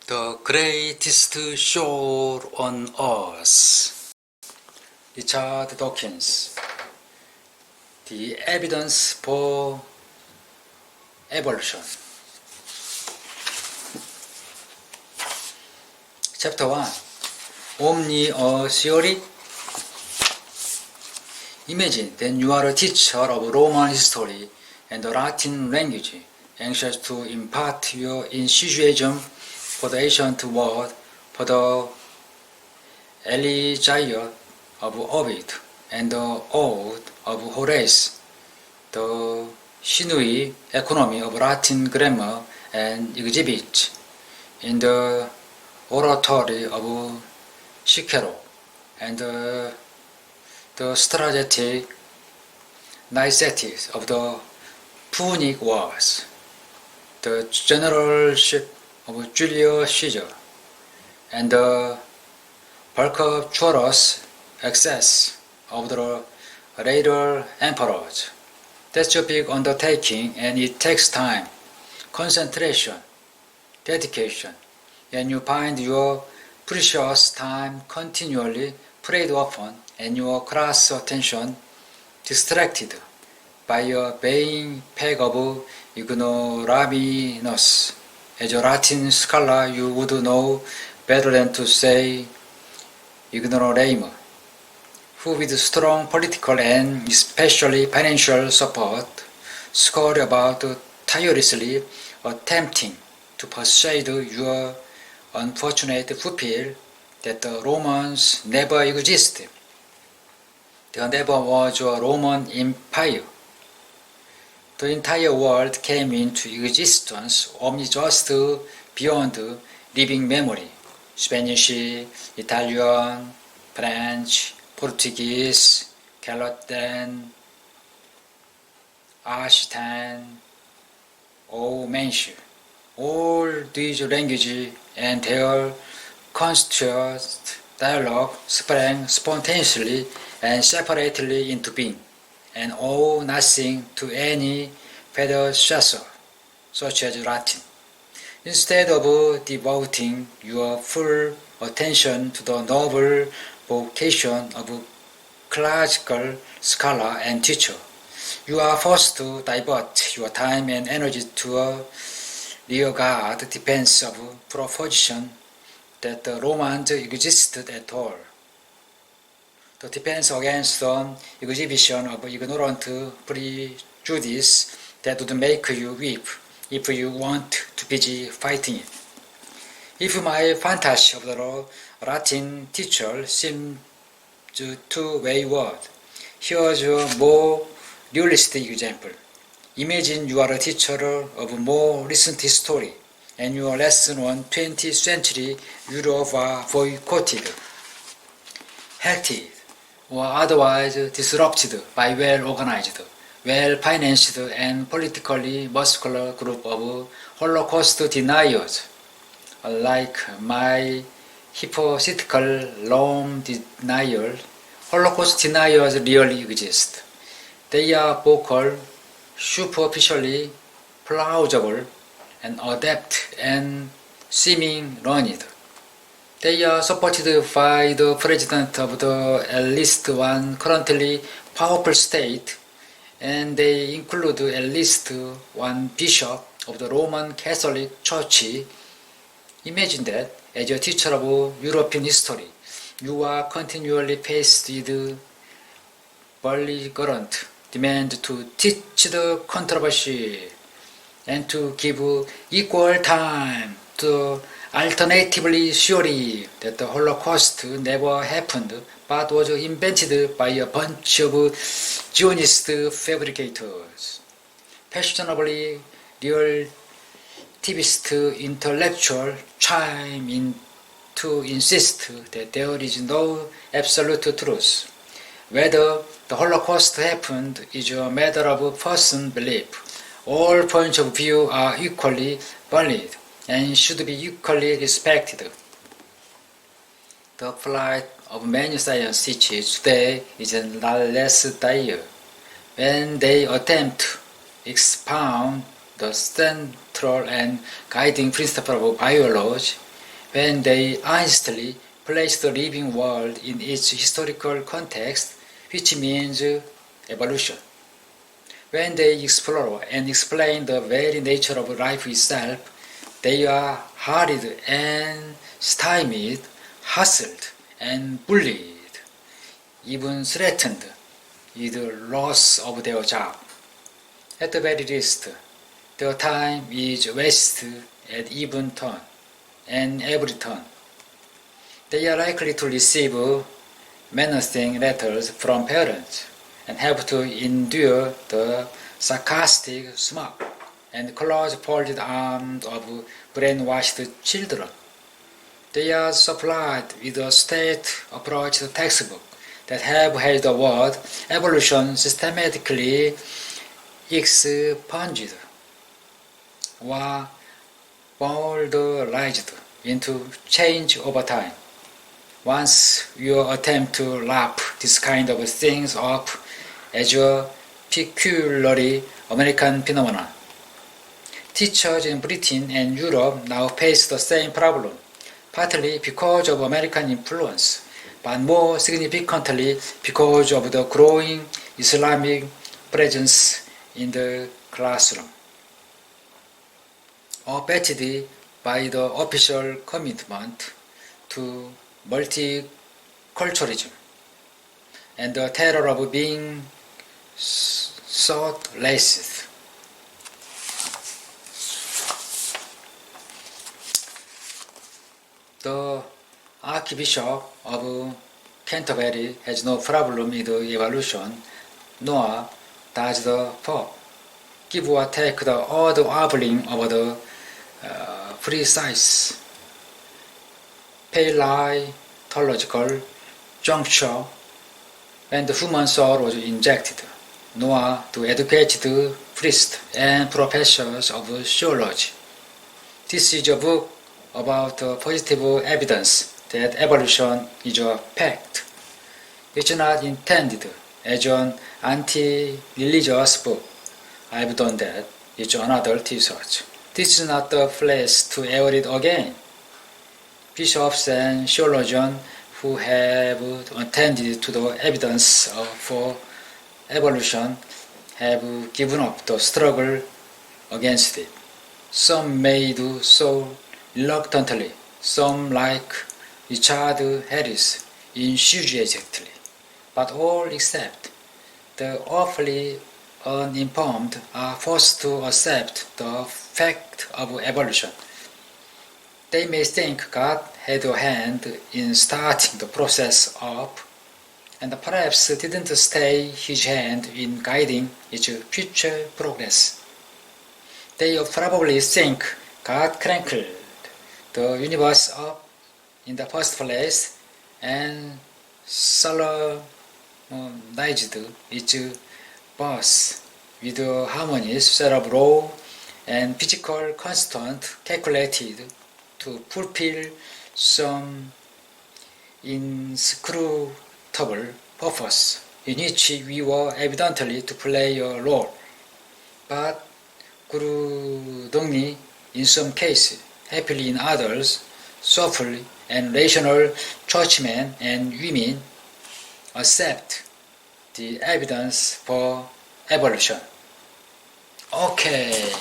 The greatest show on earth. Richard Dawkins. The evidence for evolution. Chapter 1. Omni a theory. Imagine that you are a teacher of Roman history and the Latin language, anxious to impart your enthusiasm for the ancient world, for the elegiacs of Ovid and the odes of Horace, the sinewy economy of Latin grammar and exhibits in the oratory of Cicero, and the strategic niceties of the Punic Wars, the generalship of Julius Caesar, and the voluptuous excess of the later emperors. That's a big undertaking, and it takes time, concentration, dedication, and you find your precious time continually preyed upon and your class attention distracted by a vain pack of ignoramus. As a Latin scholar, you would know better than to say ignoramus, who with strong political and especially financial support scored about tirelessly attempting to persuade your unfortunate pupil that the Romans never existed. There never was a Roman Empire. The entire world came into existence only just beyond living memory. Spanish, Italian, French, Portuguese, Galatan, Ashtan, Omansh. All these languages and their constituent dialogue sprang spontaneously and separately into being, and owe nothing to any predecessor, such as Latin. Instead of devoting your full attention to the noble vocation of classical scholar and teacher, you are forced to divert your time and energy to a rearguard defense of proposition that the Romans existed at all. The defense against the exhibition of ignorant prejudice that would make you weep if you want to busy fighting it. If my fantasy of the Latin teacher seems too wayward, here's a more realistic example. Imagine you are a teacher of more recent history, and your lesson on 20th century Europe are boycotted, hated, or otherwise disrupted by well-organized, well-financed, and politically muscular group of Holocaust deniers, like my hypothetical Rome denial. Holocaust deniers really exist. They are vocal, superficially plausible, and adept and seeming learned. They are supported by the president of the at least one currently powerful state, and they include at least one bishop of the Roman Catholic Church. Imagine that, as a teacher of European history, you are continually faced with belligerent demand to teach the controversy and to give equal time to alternatively theory that the Holocaust never happened but was invented by a bunch of Zionist fabricators. Fashionably relativist intellectuals chime in to insist that there is no absolute truth. Whether the Holocaust happened is a matter of personal belief. All points of view are equally valid and should be equally respected. The plight of many science teachers today is not less dire. When they attempt to expound the central and guiding principle of biology, when they honestly place the living world in its historical context, which means evolution. When they explore and explain the very nature of life itself, they are harried and stymied, hustled and bullied, even threatened with the loss of their job. At the very least, their time is wasted at even turn and every turn. They are likely to receive menacing letters from parents and have to endure the sarcastic smirk and close folded arms of brainwashed children. They are supplied with a state-approached textbook that have had the word evolution systematically expunged or bowdlerized into change over time. Once you attempt to lap this kind of things up as a peculiarly American phenomenon, teachers in Britain and Europe now face the same problem, partly because of American influence, but more significantly because of the growing Islamic presence in the classroom. Abetted by the official commitment to multiculturalism and the terror of being thoughtless. The Archbishop of Canterbury has no problem with evolution, nor does the Pope. Give or take the odd warbling of the precise paleontological juncture when the human soul was injected, nor do educated priests and professors of theology. This is a book about positive evidence that evolution is a fact. It's not intended as an anti-religious book. I've done that. It's another research. This is not the place to air it again. Bishops and theologians who have attended to the evidence for evolution have given up the struggle against it. Some may do so reluctantly, some like Richard Harris enthusiastically, but all except the awfully uninformed are forced to accept the fact of evolution. They may think God had a hand in starting the process up, and perhaps didn't stay his hand in guiding its future progress. They probably think God crankled the universe up in the first place and solemnized its birth with harmonies set of raw and physical constant calculated to fulfill some inscrutable purpose in which we were evidently to play a role. But grudgingly in some cases, happily in others, soulful and rational churchmen and women accept the evidence for evolution. Okay.